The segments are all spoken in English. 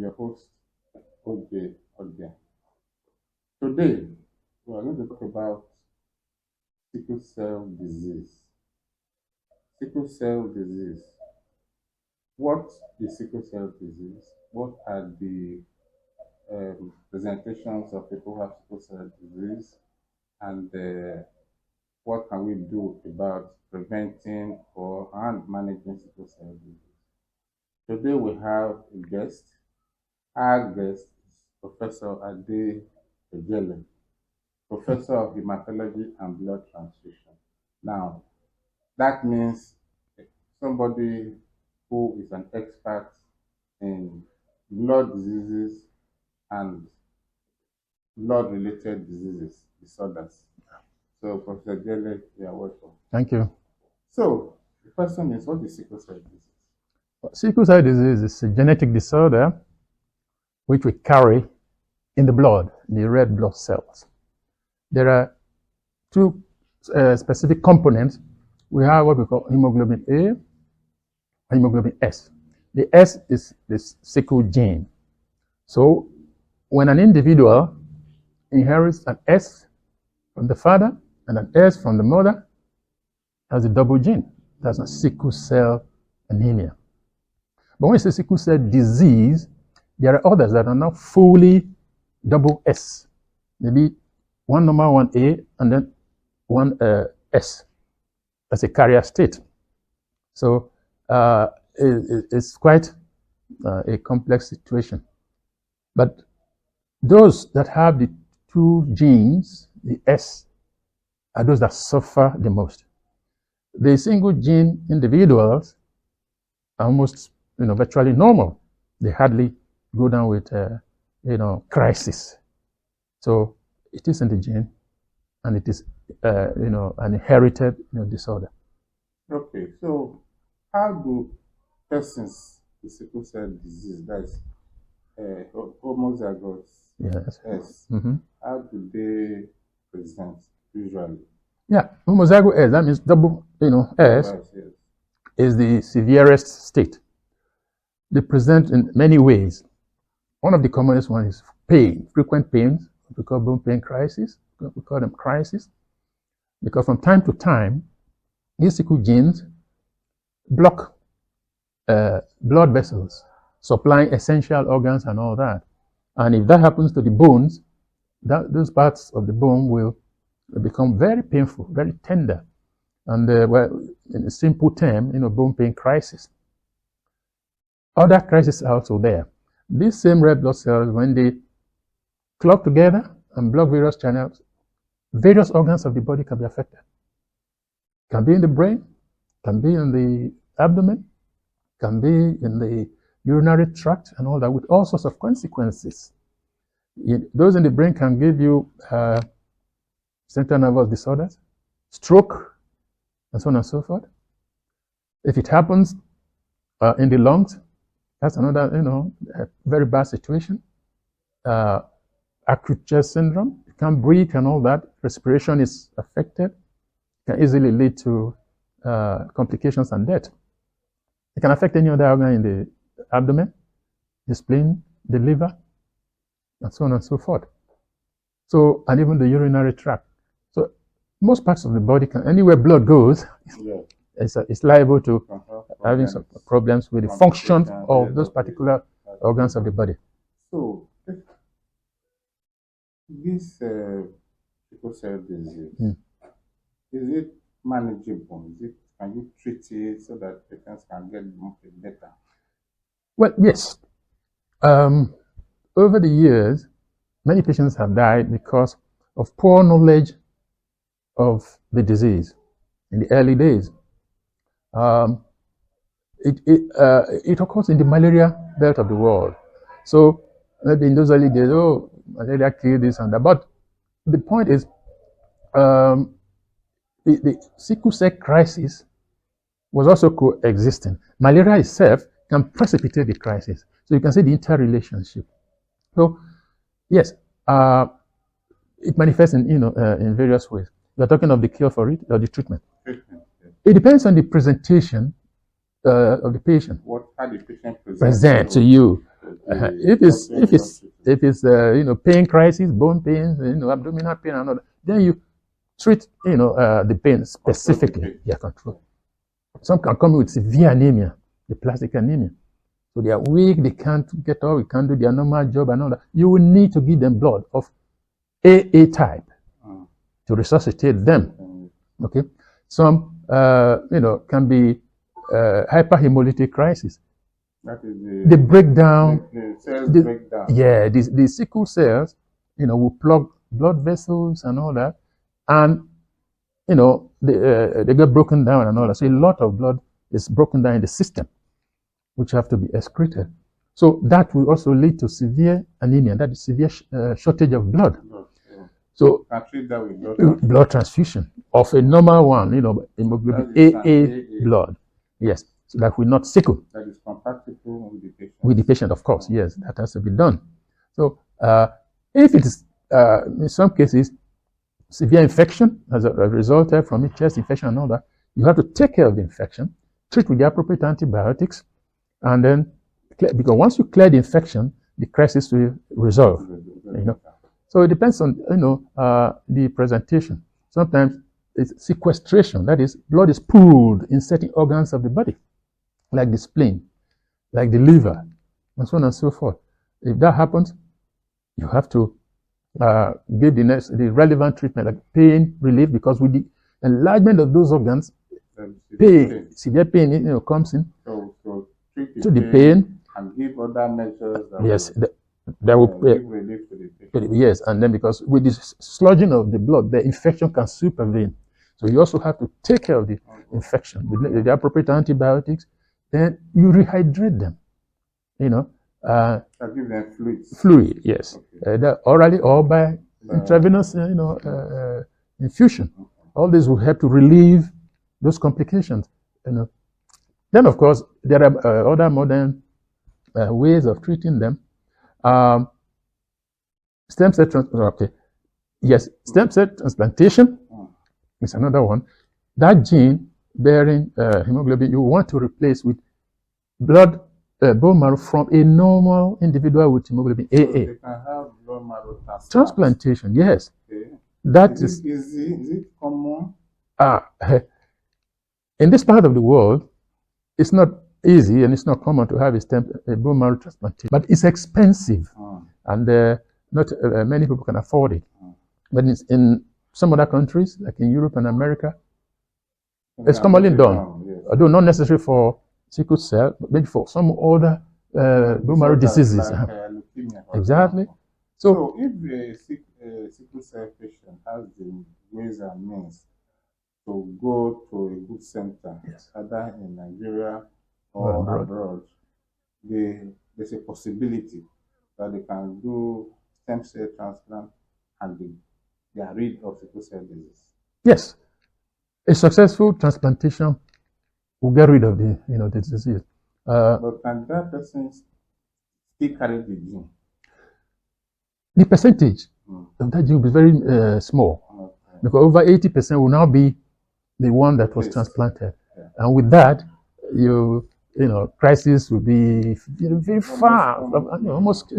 your host, Ejele. Today, we are going to talk about sickle cell disease. Sickle cell disease. What is sickle cell disease? What are the presentations of people who have sickle cell disease? And what can we do about preventing and managing sickle cell disease? Today we have a guest. Our guest is Professor Ejele, Professor of Hematology and Blood Transfusion. Now, that means somebody who is an expert in blood diseases and blood-related disorders. So, Professor Ejele, you are welcome. Thank you. So, the question is, what is sickle cell disease? Sickle cell disease is a genetic disorder which we carry in the blood, in the red blood cells. There are two specific components. We have what we call hemoglobin A and hemoglobin S. The S is the sickle gene. So when an individual inherits an S from the father and an S from the mother, has a double gene. That's a sickle cell anemia. But when you say sickle cell disease, there are others that are not fully double S. Maybe one number, one A, and then one S. That's a carrier state. So it's quite a complex situation. But those that have the two genes, the S, are those that suffer the most. The single gene individuals are almost virtually normal. They hardly go down with crisis. So it is in the gene, and it is an inherited disorder. Okay, so how do persons with sickle cell disease, that's homozygous Yes. S, how do they present usually? Yeah, homozygous S, that means double S, Yes. is the severest state. They present in many ways. One of the commonest ones is pain, frequent pains. We call bone pain crisis. We call them crisis because from time to time, these sickle genes block blood vessels, supplying essential organs and all that. And if that happens to the bones, those parts of the bone will become very painful, very tender. And in a simple term, bone pain crisis. Other crises are also there. These same red blood cells, when they club together and block various channels, various organs of the body can be affected. Can be in the brain, can be in the abdomen, can be in the urinary tract and all that, with all sorts of consequences. Those in the brain can give you central nervous disorders, stroke, and so on and so forth. If it happens in the lungs, that's another, very bad situation. Acute chest syndrome, you can't breathe and all that. Respiration is affected. It can easily lead to complications and death. It can affect any other organ in the abdomen, the spleen, the liver, and so on and so forth. So, and even the urinary tract. So, most parts of the body anywhere blood goes, it's liable to having some problems with the function of those particular organs of the body. So, this sickle cell disease, is it manageable? Can you treat it so that patients can get better? Well, yes. Over the years, many patients have died because of poor knowledge of the disease in the early days. It occurs in the malaria belt of the world. So maybe in those early days, malaria killed this and that. But the point is, the sickle cell crisis was also coexisting. Malaria itself can precipitate the crisis. So you can see the interrelationship. So yes, it manifests in various ways. We are talking of the cure for it or the treatment. It depends on the presentation of the patient. How the patient present to you. If it's pain crisis, bone pains, abdominal pain and all that, then you treat the pain specifically. Yeah, control. Some can come with severe anemia, the plastic anemia. So they are weak, they can't get up, they can't do their normal job and all that. You will need to give them blood of AA type to resuscitate them. Okay. Some can be hyperhemolytic crisis. That is the breakdown. The cells break down. Yeah, the sickle cells, will plug blood vessels and all that, and they get broken down and all that. So a lot of blood is broken down in the system, which have to be excreted. So that will also lead to severe anemia. That is severe shortage of blood. So I treat that with blood transfusion of a normal one, hemoglobin AA blood. Yes, so that will not sickle. That is compatible with the patient. With the patient, of course, yes, that has to be done. So if it is, in some cases, severe infection as a result from a chest infection and all that, you have to take care of the infection, treat with the appropriate antibiotics, and then, because once you clear the infection, the crisis will resolve. So it depends on the presentation. Sometimes it's sequestration, that is, blood is pooled in certain organs of the body, like the spleen, like the liver, and so on and so forth. If that happens, you have to give the relevant treatment, like pain relief, because with the enlargement of those organs, severe pain comes in. So treat the pain and give other measures. Yes, that will give relief to the patient. Yes, and then because with this sludging of the blood, the infection can supervene. So you also have to take care of the infection with the appropriate antibiotics. Then you rehydrate them. I give them fluids. Fluid, yes. Okay. Orally or by intravenous, infusion. All this will help to relieve those complications. Then, of course, there are other modern ways of treating them. Stem cell transplantation. Yes, stem cell transplantation is another one. That gene bearing hemoglobin you want to replace with blood bone marrow from a normal individual with hemoglobin AA. So they can have bone marrow transplantation. Yes. Okay. That is it common? In this part of the world, it's not easy and it's not common to have a bone marrow transplantation, but it's expensive, and not many people can afford it. But in some other countries, like in Europe and America, it's commonly done, yes. Although not necessary for sickle cell, but maybe for some other bone marrow diseases. Like, leukemia, exactly. So if a sickle cell patient has the ways and means to go to a good center, yes, either in Nigeria or abroad, there's a possibility that they can do stem cell transplant and they are rid of sickle cell disease. Yes, a successful transplantation will get rid of the disease. But can that person still carry the gene? The percentage of that gene will be very small, because over 80% will now be the one that was transplanted, and with that, crisis will be very far, almost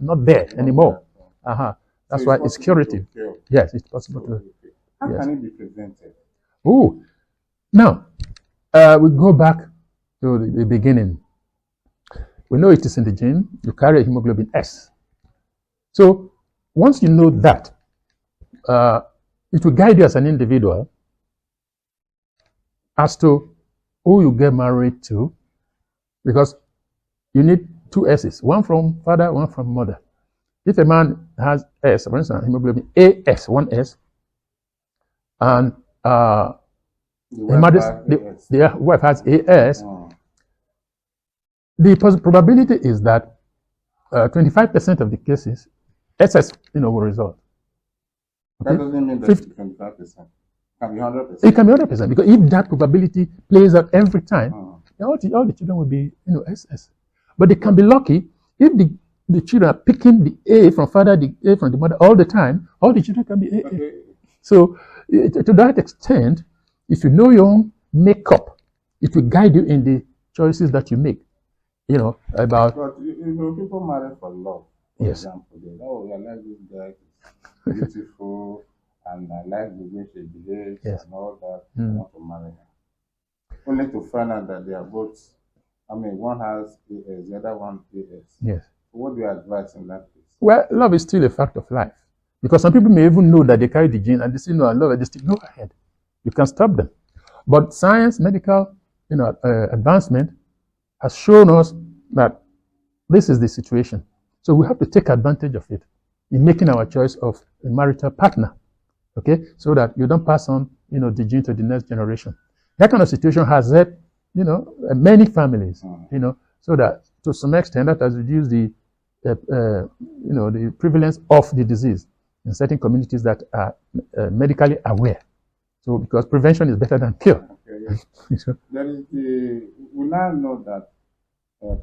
not there anymore. That's why it's curative. Yes, it's possible to. How can it be prevented? Oh, now we go back to the beginning. We know it is in the gene. You carry a hemoglobin S. So once you know that, it will guide you as an individual as to who you get married to, because you need two S's, one from father, one from mother. If a man has S, for instance, hemoglobin AS, one S, and the wife has AS, the probability is that 25% of the cases, SS, will result. Okay? That doesn't mean that 25%. It can be 100%. It can be 100%, because if that probability plays out every time, all the children will be, SS. But they can be lucky if the children are picking the A from father, the A from the mother all the time. All the children can be AA. Okay. So to that extent, if you know your own makeup, it will guide you in the choices that you make. about. But people marry for love. For Yes. example, they oh, I like this guy, he's beautiful, and I like the way she behaves Yes. and all that. I want to marry her. Only to find out that they are both. I mean, one has AS, the other one AS. Yes. So what do you advise in that case? Well, love is still a fact of life, because some people may even know that they carry the gene and they still know I love it. They still go ahead. You can stop them. But science, medical, advancement has shown us that this is the situation. So we have to take advantage of it in making our choice of a marital partner, okay? So that you don't pass on, the gene to the next generation. That kind of situation has helped, many families, so that to some extent that has reduced the prevalence of the disease in certain communities that are medically aware. So because prevention is better than cure. Okay, yes. There is we now know that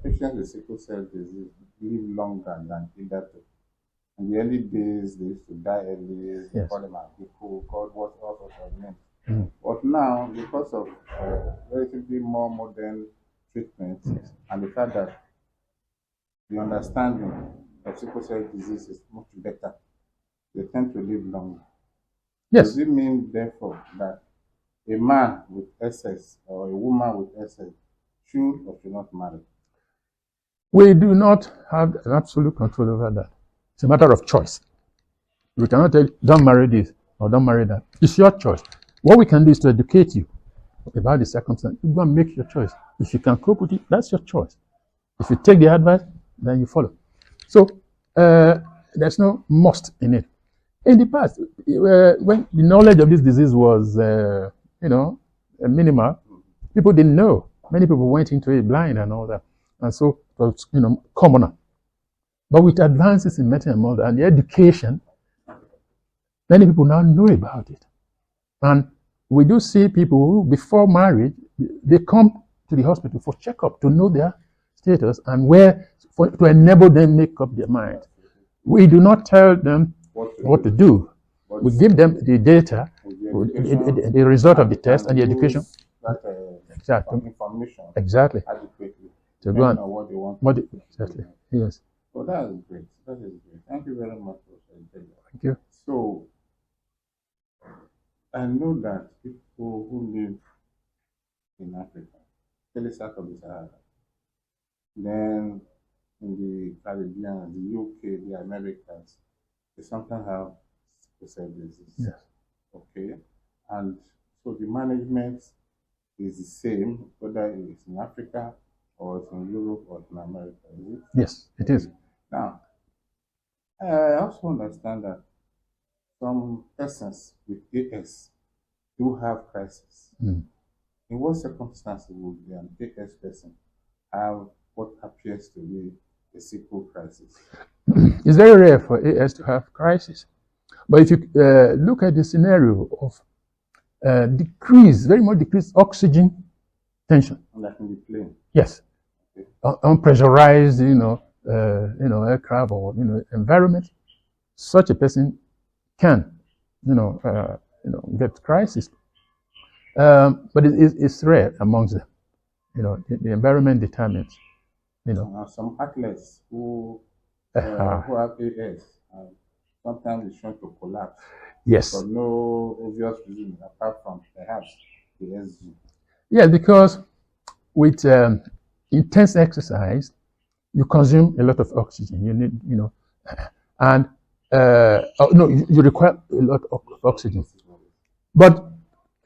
patients with sickle cell disease live longer than hitherto. In the early days, they used to die early. They call them people, called what all sorts of names. But now, because of relatively more modern treatments and the fact that the understanding of sickle cell disease is much better, they tend to live longer. Yes. Does it mean, therefore, that a man with SS or a woman with SS should or should not marry? We do not have an absolute control over that. It's a matter of choice. We cannot tell you, don't marry this or don't marry that. It's your choice. What we can do is to educate you about the circumstance. You go and make your choice. If you can cope with it, that's your choice. If you take the advice, then you follow. So there's no must in it. In the past, when the knowledge of this disease was, minimal, people didn't know. Many people went into it blind and all that, and so it was, commoner. But with advances in medicine and all that, and the education, many people now know about it. And we do see people who, before marriage, they come to the hospital for checkup to know their status and to enable them make up their mind. We do not tell them what to do. We give them the data, the result of the test, and the education. Exactly. Information. Exactly. Adequately. To go and what they want. Exactly. Yes. So that is great. That is great. Thank you very much, Prof Ejele. Thank you. So I know that people who live in Africa, especially south of the Sahara, then in the Caribbean, the UK, the Americas, they sometimes have sickle cell disease. Yes. Okay. And so the management is the same, whether it's in Africa or it's in Europe or in America, is it? Yes, it is. Now, I also understand that some persons with AS do have crisis. In what circumstances would an AS person have what appears to be a sickle crisis? It's very rare for AS to have crisis. But if you look at the scenario of very much decreased oxygen tension. Like in the plane. Yes. Okay. Unpressurized, aircraft or environment, such a person can, get crisis. But it's rare amongst them. The environment determines. Some athletes who have AS, sometimes it's shown to collapse. Yes. For no obvious reason apart from perhaps the SG. Yeah, because with intense exercise, you consume a lot of oxygen. You need, and you require a lot of oxygen. But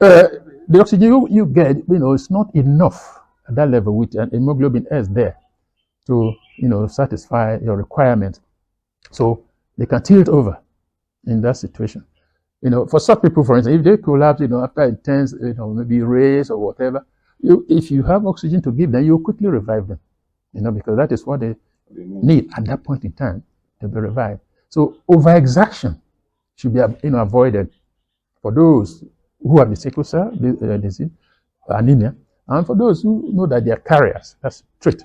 the oxygen you get, it's not enough at that level with an hemoglobin S there to, satisfy your requirement. So they can tilt over in that situation. For some people, for instance, if they collapse, after intense, maybe race or whatever, if you have oxygen to give them, you quickly revive them, because that is what they need at that point in time to be revived. So overexertion should be, avoided for those who have the sickle cell disease, anemia, and for those who know that they are carriers. That's trait.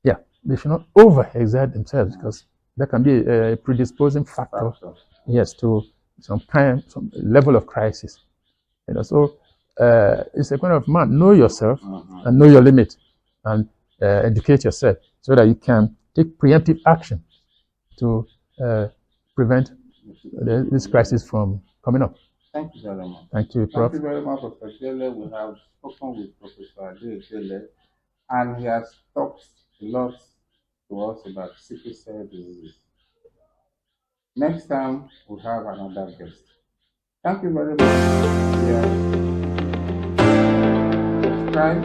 Yeah, they should not overexert themselves because that can be a predisposing factor. Yes, to some level of crisis. So it's a kind of man, know yourself and know your limit and educate yourself so that you can take preemptive action to prevent this crisis from coming up. Thank you very much. Thank you, Prof. Thank you very much, Prof Ejele. We have spoken with Professor Ejele, and he has talked a lot to us about sickle cell disease. Next time, we'll have another guest. Thank you very much. Yeah. Subscribe